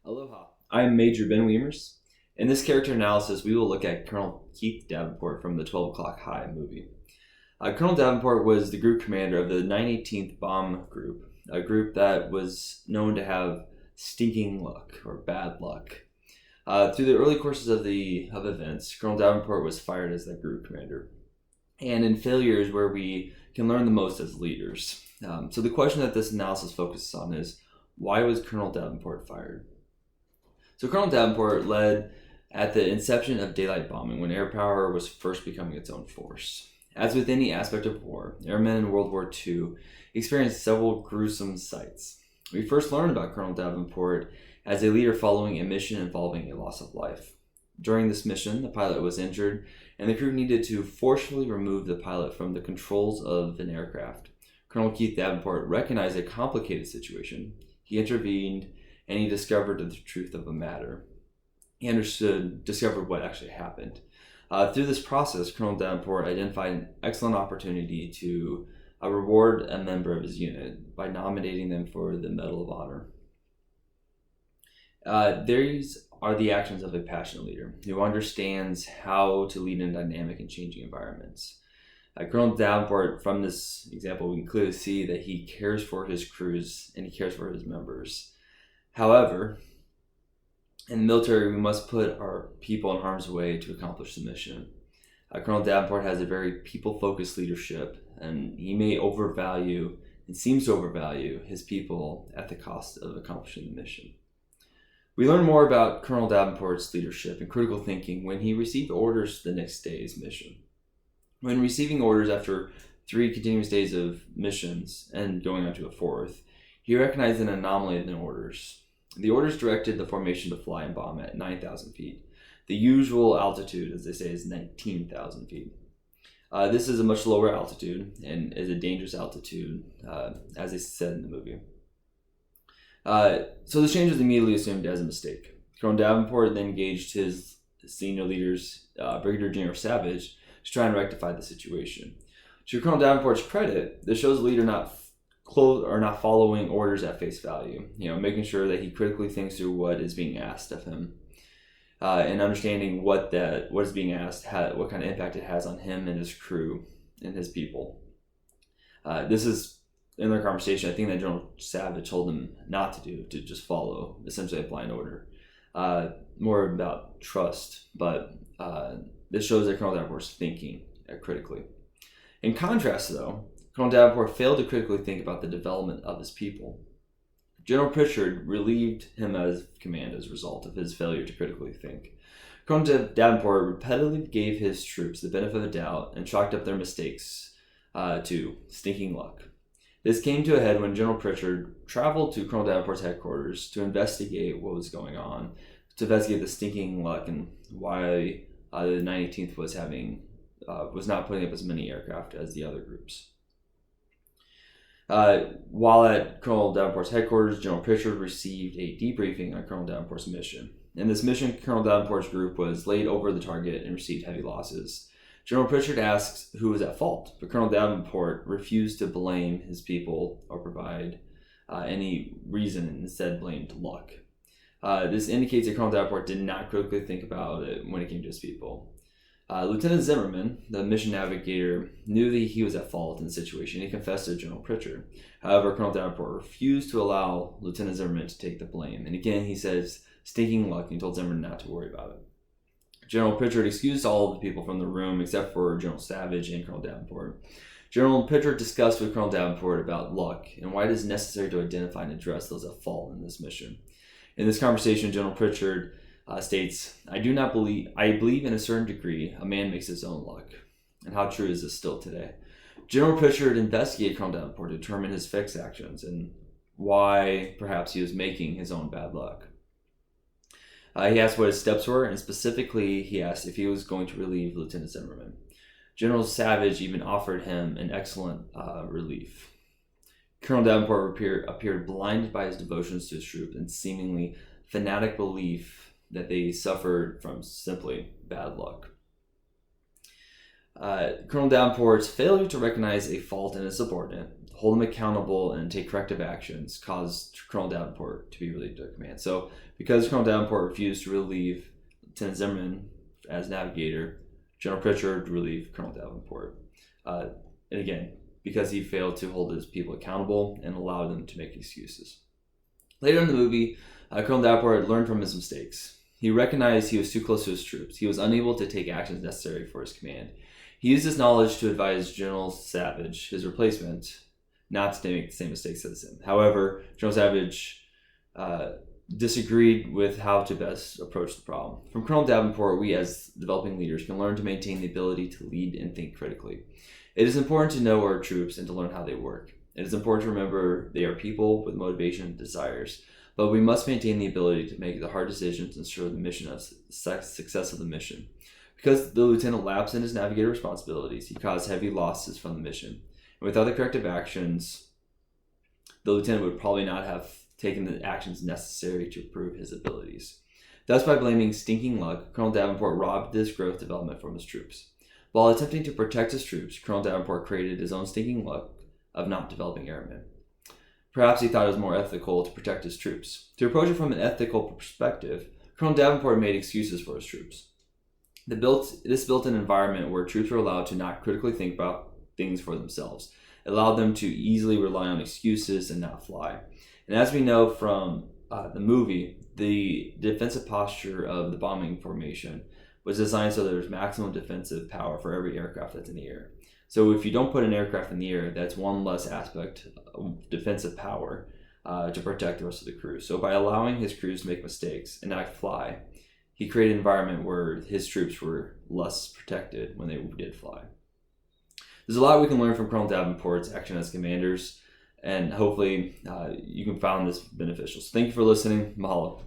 Aloha. I'm Major Ben Weimers. In this character analysis, we will look at Colonel Keith Davenport from the 12 O'Clock High movie. Colonel Davenport was the group commander of the 918th Bomb Group, a group that was known to have stinking luck or bad luck. Through the early courses of events, Colonel Davenport was fired as that group commander. And in failures where we can learn the most as leaders. So the question that this analysis focuses on is, why was Colonel Davenport fired? So Colonel Davenport led at the inception of daylight bombing when air power was first becoming its own force. As with any aspect of war, airmen in World War II experienced several gruesome sights. We first learned about Colonel Davenport as a leader following a mission involving a loss of life. During this mission, the pilot was injured, and the crew needed to forcefully remove the pilot from the controls of an aircraft. Colonel Keith Davenport recognized a complicated situation. He intervened, and he discovered the truth of the matter. He discovered what actually happened. Through this process, Colonel Davenport identified an excellent opportunity to reward a member of his unit by nominating them for the Medal of Honor. These are the actions of a passionate leader who understands how to lead in dynamic and changing environments. Colonel Davenport, from this example, we can clearly see that he cares for his crews and he cares for his members. However, in the military, we must put our people in harm's way to accomplish the mission. Colonel Davenport has a very people-focused leadership, and he may overvalue and seems to overvalue his people at the cost of accomplishing the mission. We learn more about Colonel Davenport's leadership and critical thinking when he received orders for the next day's mission. When receiving orders after 3 continuous days of missions and going on to a 4th, he recognized an anomaly in the orders. The orders directed the formation to fly and bomb at 9,000 feet. The usual altitude, as they say, is 19,000 feet. This is a much lower altitude and is a dangerous altitude, as they said in the movie. So this change was immediately assumed as a mistake. Colonel Davenport then engaged his senior leaders, Brigadier General Savage, to try and rectify the situation. To Colonel Davenport's credit, this shows the leader not following orders at face value. Making sure that he critically thinks through what is being asked of him, and understanding what is being asked, what kind of impact it has on him and his crew and his people. This is in their conversation. I think that General Savage told him not to do, to just follow essentially a blind order. More about trust, but this shows that Colonel Davenport's thinking critically. In contrast, though, Colonel Davenport failed to critically think about the development of his people. General Pritchard relieved him of command as a result of his failure to critically think. Colonel Davenport repetitively gave his troops the benefit of the doubt and chalked up their mistakes to stinking luck. This came to a head when General Pritchard traveled to Colonel Davenport's headquarters to investigate what was going on, to investigate the stinking luck and why the 918th was not putting up as many aircraft as the other groups. While at Colonel Davenport's headquarters, General Pritchard received a debriefing on Colonel Davenport's mission. In this mission, Colonel Davenport's group was laid over the target and received heavy losses. General Pritchard asks who was at fault, but Colonel Davenport refused to blame his people or provide any reason, and instead blamed luck. This indicates that Colonel Davenport did not critically think about it when it came to his people. Lieutenant Zimmerman, the mission navigator, knew that he was at fault in the situation. He confessed to General Pritchard. However, Colonel Davenport refused to allow Lieutenant Zimmerman to take the blame. And again, he says, stinking luck, and he told Zimmerman not to worry about it. General Pritchard excused all of the people from the room except for General Savage and Colonel Davenport. General Pritchard discussed with Colonel Davenport about luck and why it is necessary to identify and address those at fault in this mission. In this conversation, General Pritchard states, I believe in a certain degree a man makes his own luck. And how true is this still today? General Pritchard investigated Colonel Davenport to determine his fixed actions and why perhaps he was making his own bad luck. He asked what his steps were, and specifically he asked if he was going to relieve Lieutenant Zimmerman. General Savage even offered him an excellent relief. Colonel Davenport appeared blinded by his devotions to his troop and seemingly fanatic belief that they suffered from simply bad luck. Colonel Davenport's failure to recognize a fault in his subordinate hold them accountable, and take corrective actions caused Colonel Davenport to be relieved of command. So because Colonel Davenport refused to relieve Lieutenant Zimmerman as navigator, General Pritchard relieved Colonel Davenport. And again, because he failed to hold his people accountable and allow them to make excuses. Later in the movie, Colonel Davenport learned from his mistakes. He recognized he was too close to his troops. He was unable to take actions necessary for his command. He used his knowledge to advise General Savage, his replacement, not to make the same mistakes as him. However, General Savage disagreed with how to best approach the problem. From Colonel Davenport, we as developing leaders can learn to maintain the ability to lead and think critically. It is important to know our troops and to learn how they work. It is important to remember they are people with motivation and desires, but we must maintain the ability to make the hard decisions and ensure the mission of success of the mission. Because the lieutenant lapsed in his navigator responsibilities, he caused heavy losses from the mission. And without the corrective actions, the lieutenant would probably not have taken the actions necessary to improve his abilities. Thus, by blaming stinking luck, Colonel Davenport robbed this growth development from his troops. While attempting to protect his troops, Colonel Davenport created his own stinking luck of not developing airmen. Perhaps he thought it was more ethical to protect his troops. To approach it from an ethical perspective, Colonel Davenport made excuses for his troops. This built an environment where troops were allowed to not critically think about things for themselves. It allowed them to easily rely on excuses and not fly. And as we know from the movie, the defensive posture of the bombing formation was designed so there's maximum defensive power for every aircraft that's in the air. So if you don't put an aircraft in the air, that's one less aspect of defensive power to protect the rest of the crew. So by allowing his crews to make mistakes and not fly, he created an environment where his troops were less protected when they did fly. There's a lot we can learn from Colonel Davenport's action as commanders, and hopefully you can find this beneficial. So thank you for listening. Mahalo.